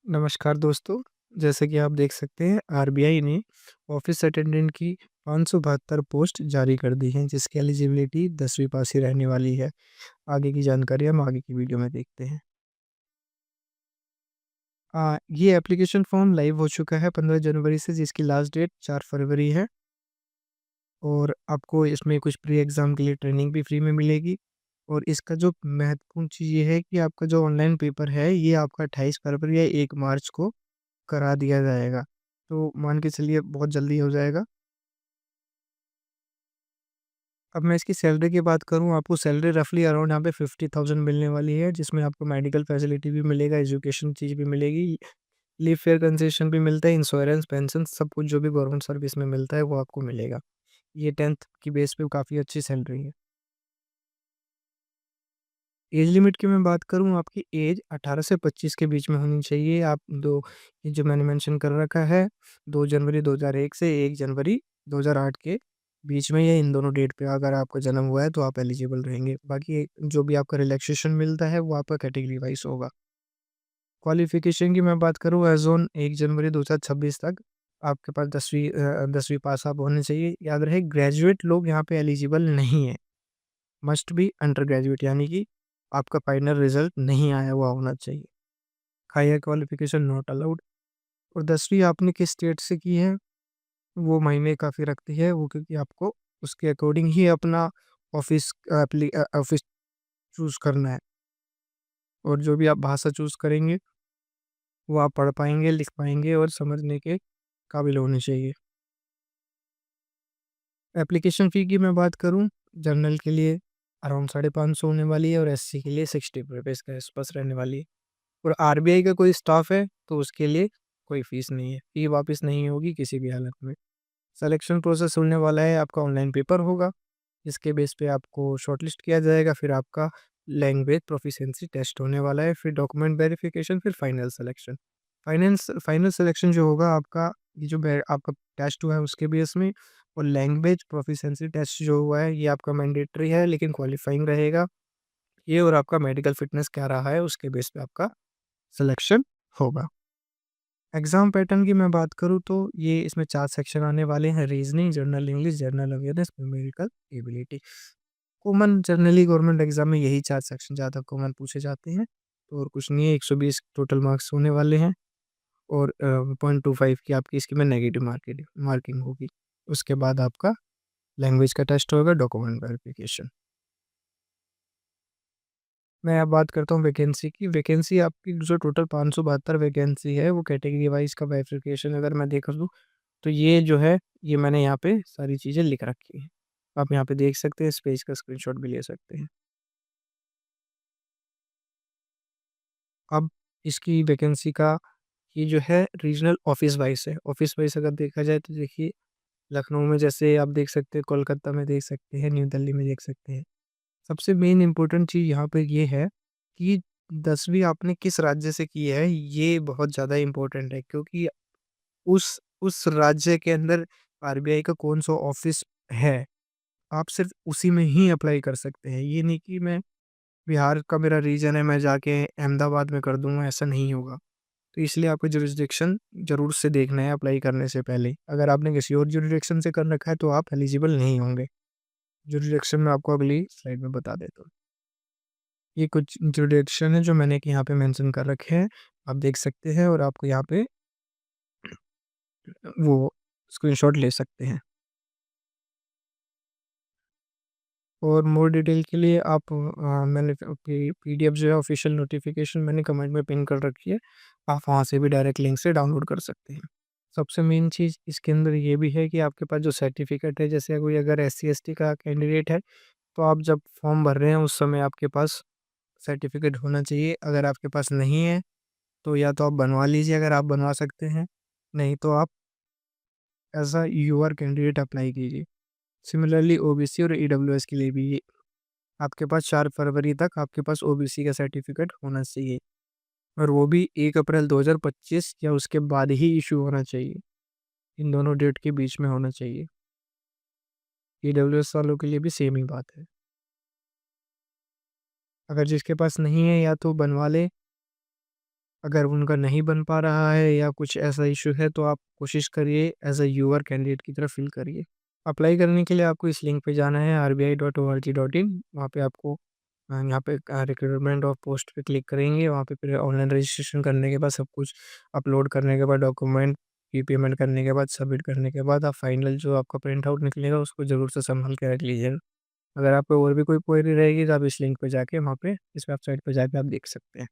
नमस्कार दोस्तों, जैसे कि आप देख सकते हैं आरबीआई ने ऑफिस अटेंडेंट की 572 पोस्ट जारी कर दी हैं जिसकी एलिजिबिलिटी 10वीं पास ही रहने वाली है। आगे की जानकारी हम आगे की वीडियो में देखते हैं। ये एप्लीकेशन फॉर्म लाइव हो चुका है 15 जनवरी से जिसकी लास्ट डेट 4 फरवरी है और आपको इसमें कुछ प्री एग्ज़ाम के लिए ट्रेनिंग भी फ्री में मिलेगी। और इसका जो महत्वपूर्ण चीज़ ये है कि आपका जो ऑनलाइन पेपर है ये आपका 28 फरवरी या 1 मार्च को करा दिया जाएगा। तो मान के चलिए बहुत जल्दी हो जाएगा। अब मैं इसकी सैलरी की बात करूँ, आपको सैलरी रफ़ली अराउंड यहाँ पे 50,000 मिलने वाली है, जिसमें आपको मेडिकल फैसिलिटी भी मिलेगा, एजुकेशन चीज़ भी मिलेगी, लीव फेयर कंसेशन भी मिलता है, इंश्योरेंस, पेंशन सब कुछ जो भी गवर्नमेंट सर्विस में मिलता है वो आपको मिलेगा। ये 10th की बेस पे काफ़ी अच्छी सैलरी है। एज लिमिट की मैं बात करूँ, आपकी एज 18 से 25 के बीच में होनी चाहिए। आप दो ये जो मैंने मेंशन कर रखा है 2 जनवरी 2001 से 1 जनवरी 2008 के बीच में, ये इन दोनों डेट पे अगर आपका जन्म हुआ है तो आप एलिजिबल रहेंगे। बाकी जो भी आपका रिलैक्सेशन मिलता है वो आपका कैटेगरी वाइज़ होगा। क्वालिफ़िकेशन की मैं बात करूँ, एज़ ऑन 1 जनवरी 2026 तक आपके पास 10वीं पास आप होने चाहिए। याद रहे ग्रेजुएट लोग यहाँ पे एलिजिबल नहीं है। मस्ट बी अंडर ग्रेजुएट, यानी कि आपका फाइनल रिजल्ट नहीं आया हुआ होना चाहिए। Higher qualification not allowed. और 10वीं आपने किस स्टेट से की है वो मायने काफ़ी रखती है, वो क्योंकि आपको उसके अकॉर्डिंग ही अपना ऑफिस चूज़ करना है। और जो भी आप भाषा चूज़ करेंगे वो आप पढ़ पाएंगे, लिख पाएंगे और समझने के काबिल होने चाहिए। एप्लीकेशन फ़ी की मैं बात करूँ, जनरल के लिए अराउंड 550 होने वाली है और एससी के लिए 60 रुपीज़ के आसपास रहने वाली है। और आरबीआई का कोई स्टाफ है तो उसके लिए कोई फ़ीस नहीं है, फ़ी वापस नहीं होगी किसी भी हालत में। सिलेक्शन प्रोसेस होने वाला है, आपका ऑनलाइन पेपर होगा, इसके बेस पे आपको शॉर्टलिस्ट किया जाएगा, फिर आपका लैंग्वेज प्रोफिशिएंसी टेस्ट होने वाला है, फिर डॉक्यूमेंट वेरिफिकेशन, फिर फाइनल सिलेक्शन। फाइनल सिलेक्शन जो होगा आपका, ये जो आपका टेस्ट हुआ है उसके बेस में। और लैंग्वेज प्रोफिशिएंसी टेस्ट जो हुआ है ये आपका मैंडेटरी है लेकिन क्वालिफाइंग रहेगा ये। और आपका मेडिकल फिटनेस क्या रहा है उसके बेस पे आपका सिलेक्शन होगा। एग्ज़ाम पैटर्न की मैं बात करूँ तो ये इसमें 4 सेक्शन आने वाले हैं, reasoning, general English, general awareness, numerical ability. Common generally government exam में यही 4 सेक्शन ज़्यादा कॉमन पूछे जाते हैं। तो और कुछ नहीं है, 120 टोटल मार्क्स होने वाले हैं। और 0.25 की आपकी इसकी में नेगेटिव मार्किंग होगी। उसके बाद आपका लैंग्वेज का टेस्ट होगा, डॉक्यूमेंट वेरिफिकेशन। मैं अब बात करता हूँ वैकेंसी की। वैकेंसी आपकी जो टोटल 572 वैकेंसी है वो कैटेगरी वाइज़ का बाइफरकेशन अगर मैं देखा दूँ तो ये जो है, ये मैंने यहाँ पे सारी चीज़ें लिख रखी हैं। आप यहाँ पे देख सकते हैं, इस पेज का स्क्रीनशॉट भी ले सकते हैं। अब इसकी वैकेंसी का ये जो है रीजनल ऑफिस वाइज़ है। ऑफिस वाइज़ अगर देखा जाए तो देखिए, लखनऊ में जैसे आप देख सकते हैं, कोलकाता में देख सकते हैं, न्यू दिल्ली में देख सकते हैं। सबसे मेन इम्पोर्टेंट चीज़ यहाँ पे ये है कि 10वीं आपने किस राज्य से की है, ये बहुत ज़्यादा इम्पोर्टेंट है क्योंकि उस राज्य के अंदर आरबीआई का कौन-सा ऑफिस है, आप सिर्फ़ उसी में ही अप्लाई कर सकते हैं। ये नहीं कि मैं बिहार का मेरा रीजन है, मैं जाके अहमदाबाद में कर दूँगा, ऐसा नहीं होगा। तो इसलिए आपको जुरिसडिक्शन ज़रूर से देखना है अप्लाई करने से पहले। अगर आपने किसी और जुरिसडिक्शन से कर रखा है तो आप एलिजिबल नहीं होंगे। जुरिसडिक्शन मैं आपको अगली स्लाइड में बता देता हूँ। ये कुछ जुरिसडिक्शन है जो मैंने कि यहाँ पे मेंशन कर रखे हैं, आप देख सकते हैं और आपको यहाँ पे वो स्क्रीनशॉट ले सकते हैं। और मोर डिटेल के लिए आप मैंने पीडीएफ जो है ऑफिशियल नोटिफिकेशन मैंने कमेंट में पिन कर रखी है, आप वहाँ से भी डायरेक्ट लिंक से डाउनलोड कर सकते हैं। सबसे मेन चीज़ इसके अंदर ये भी है कि आपके पास जो सर्टिफिकेट है, जैसे कोई अगर एससी एसटी का कैंडिडेट है तो आप जब फॉर्म भर रहे हैं उस समय आपके पास सर्टिफिकेट होना चाहिए। अगर आपके पास नहीं है तो या तो आप बनवा लीजिए अगर आप बनवा सकते हैं, नहीं तो आप as a UR candidate apply कीजिए। सिमिलरली ओबीसी और ईडब्ल्यूएस के लिए भी आपके पास 4 फरवरी तक आपके पास ओबीसी का सर्टिफिकेट होना चाहिए और वो भी 1 अप्रैल 2025 या उसके बाद ही इशू होना चाहिए। इन दोनों डेट के बीच में होना चाहिए। ईडब्ल्यूएस वालों के लिए भी सेम ही बात है। अगर जिसके पास नहीं है या तो बनवा ले अगर उनका नहीं बन पा रहा है या कुछ ऐसा इश्यू है तो आप कोशिश करिए एज़ अ यूअर कैंडिडेट की तरह फ़िल करिए। अप्लाई करने के लिए आपको इस लिंक पे जाना है rbi.org.in। वहाँ पे आपको यहाँ पे रिक्रूटमेंट ऑफ पोस्ट पे क्लिक करेंगे। वहाँ पे फिर ऑनलाइन रजिस्ट्रेशन करने के बाद सब कुछ अपलोड करने के बाद डॉक्यूमेंट की पेमेंट करने के बाद सबमिट करने के बाद आप फाइनल जो आपका प्रिंट आउट निकलेगा उसको ज़रूर से सँभाल के रख लीजिएगा। अगर आपको और भी कोई क्वेरी रहेगी तो आप इस लिंक पे जाके वहाँ पे इस वेबसाइट पे जाके आप देख सकते हैं।